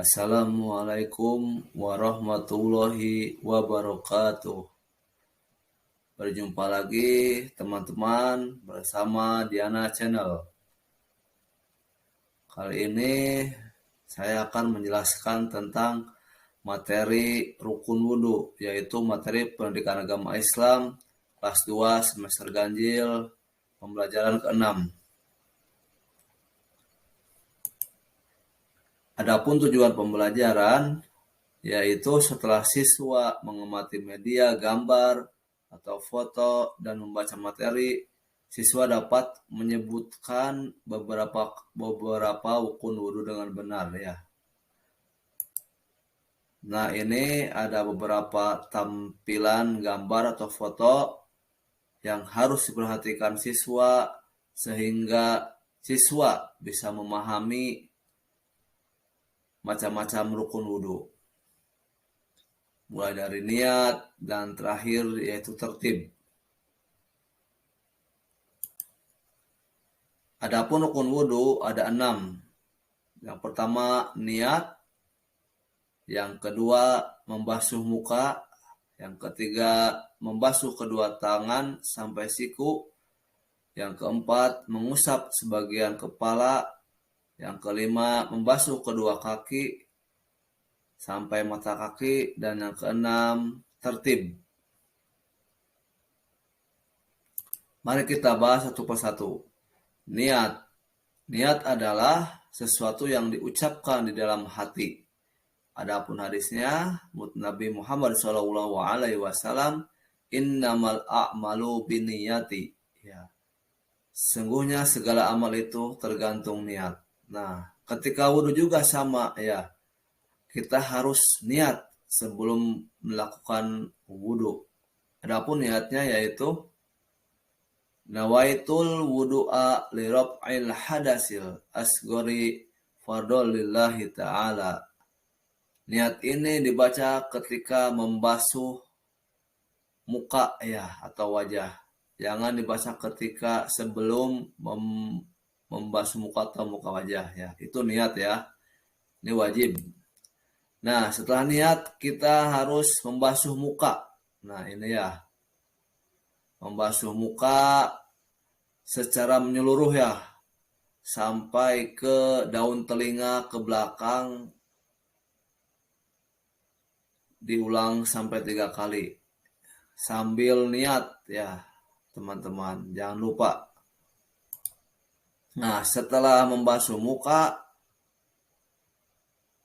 Assalamualaikum warahmatullahi wabarakatuh. Berjumpa lagi teman-teman bersama Diana Channel. Kali ini saya akan menjelaskan tentang materi rukun wudhu, yaitu materi pendidikan agama Islam kelas 2 semester ganjil pembelajaran ke-6. Adapun tujuan pembelajaran yaitu setelah siswa mengamati media, gambar, atau foto dan membaca materi, siswa dapat menyebutkan beberapa rukun wudhu dengan benar ya. Nah, ini ada beberapa tampilan gambar atau foto yang harus diperhatikan siswa sehingga siswa bisa memahami macam-macam rukun wudhu. Mulai dari niat dan terakhir yaitu tertib. Adapun rukun wudhu ada 6. Yang pertama niat, yang kedua membasuh muka, yang ketiga membasuh kedua tangan sampai siku, yang keempat mengusap sebagian kepala, yang kelima membasuh kedua kaki sampai mata kaki, dan yang keenam tertib. Mari kita bahas satu persatu. Niat. Niat adalah sesuatu yang diucapkan di dalam hati. Adapun hadisnya, Nabi Muhammad SAW, innamal a'malu binniyati. Ya. Sungguhnya segala amal itu tergantung niat. Nah, ketika wudhu juga sama ya. Kita harus niat sebelum melakukan wudhu. Adapun niatnya yaitu nawaitul wudu'a li raf'il hadasil asghari fardhu lillahi ta'ala. Niat ini dibaca ketika membasuh muka ya atau wajah. Jangan dibaca ketika sebelum membasuh muka atau muka wajah ya. Itu niat ya. Ini wajib. Nah, setelah niat kita harus membasuh muka. Nah, ini ya. Membasuh muka secara menyeluruh ya. Sampai ke daun telinga, ke belakang. Diulang sampai 3 kali. Sambil niat ya, teman-teman. Jangan lupa. Nah, setelah membasuh muka,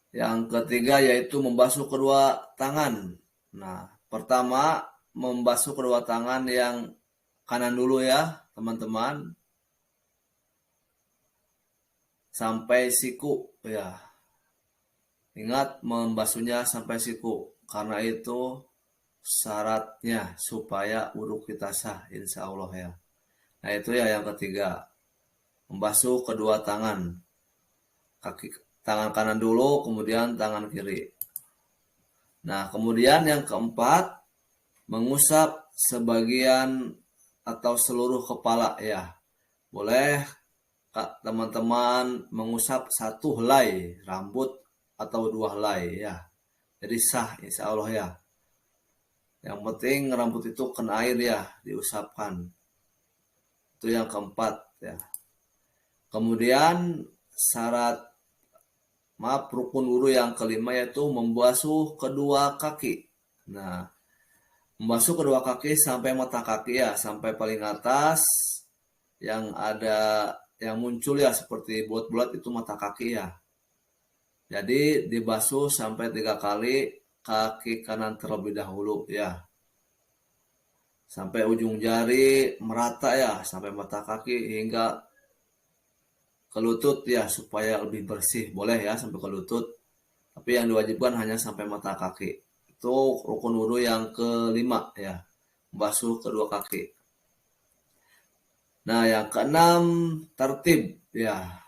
yang ketiga yaitu membasuh kedua tangan. Nah, pertama membasuh kedua tangan yang kanan dulu ya, teman-teman. Sampai siku ya. Ingat membasuhnya sampai siku. Karena itu syaratnya supaya wudhu kita sah, insya Allah ya. Nah, itu ya yang ketiga. Membasuh kedua tangan. Tangan kanan dulu, kemudian tangan kiri. Nah, kemudian yang keempat, mengusap sebagian atau seluruh kepala ya. Boleh teman-teman mengusap 1 helai rambut atau 2 helai ya. Jadi sah insya Allah ya. Yang penting rambut itu kena air ya, diusapkan. Itu yang keempat ya. Kemudian rukun wudhu yang kelima yaitu membasuh kedua kaki. Nah, membasuh kedua kaki sampai mata kaki ya, sampai paling atas yang ada yang muncul ya seperti bulat-bulat itu mata kaki ya. Jadi dibasuh sampai 3 kali kaki kanan terlebih dahulu ya. Sampai ujung jari merata ya, sampai mata kaki hingga ke lutut ya, supaya lebih bersih. Boleh ya sampai ke lutut. Tapi yang diwajibkan hanya sampai mata kaki. Itu rukun wudhu yang kelima ya. Membasuh kedua kaki. Nah, yang keenam tertib ya.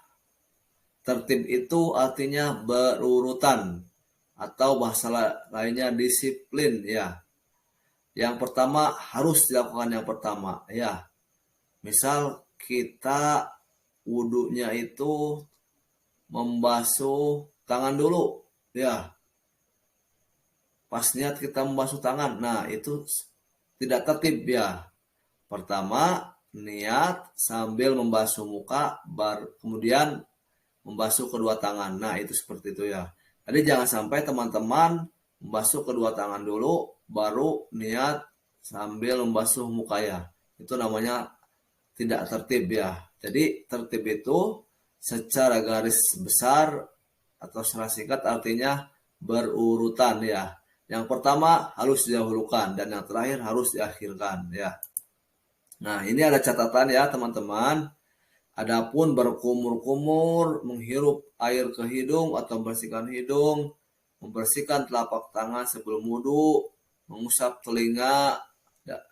Tertib itu artinya berurutan. Atau bahasa lainnya disiplin ya. Yang pertama harus dilakukan yang pertama ya. Misal kita wudhunya itu membasuh tangan dulu. Ya, pas niat kita membasuh tangan, nah itu tidak tertib ya. Pertama, niat sambil membasuh muka, kemudian membasuh kedua tangan. Nah, itu seperti itu ya. Jadi jangan sampai teman-teman membasuh kedua tangan dulu, baru niat sambil membasuh muka ya. Itu namanya tidak tertib ya. Jadi tertib itu secara garis besar atau secara singkat artinya berurutan ya. Yang pertama harus didahulukan dan yang terakhir harus diakhirkan ya. Nah, ini ada catatan ya teman-teman. Adapun berkumur-kumur, menghirup air ke hidung atau membersihkan hidung, membersihkan telapak tangan sebelum wudhu, mengusap telinga,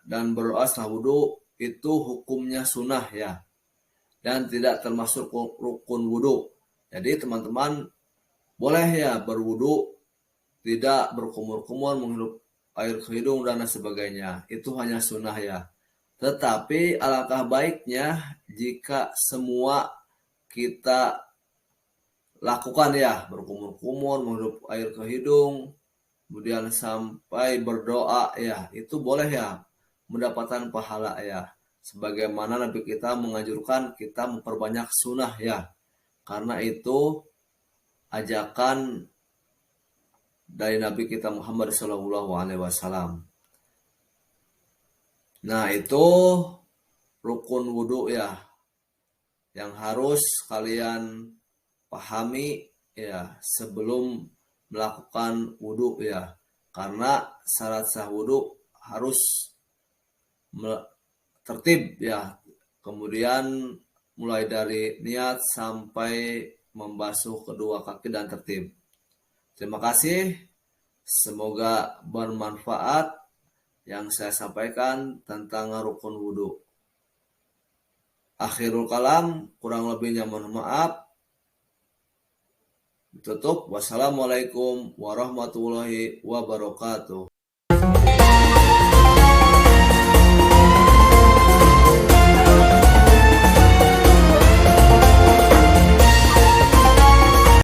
dan berdoa setelah wudhu, itu hukumnya sunnah ya. Dan tidak termasuk rukun wudhu. Jadi teman-teman boleh ya berwudhu, tidak berkumur-kumur, menghirup air ke hidung, dan sebagainya. Itu hanya sunnah ya. Tetapi alangkah baiknya jika semua kita lakukan ya, berkumur-kumur, menghirup air ke hidung, kemudian sampai berdoa ya, itu boleh ya, mendapatkan pahala ya. Sebagaimana Nabi kita menganjurkan kita memperbanyak sunnah ya, karena itu ajakan dari Nabi kita Muhammad SAW. Nah, itu rukun wudhu ya, yang harus kalian pahami ya sebelum melakukan wudhu ya. Karena syarat sah wudhu harus tertib ya. Kemudian mulai dari niat sampai membasuh kedua kaki dan tertib. Terima kasih. Semoga bermanfaat yang saya sampaikan tentang rukun wudhu. Akhirul kalam, kurang lebihnya mohon maaf. Tutup. Wassalamualaikum warahmatullahi wabarakatuh.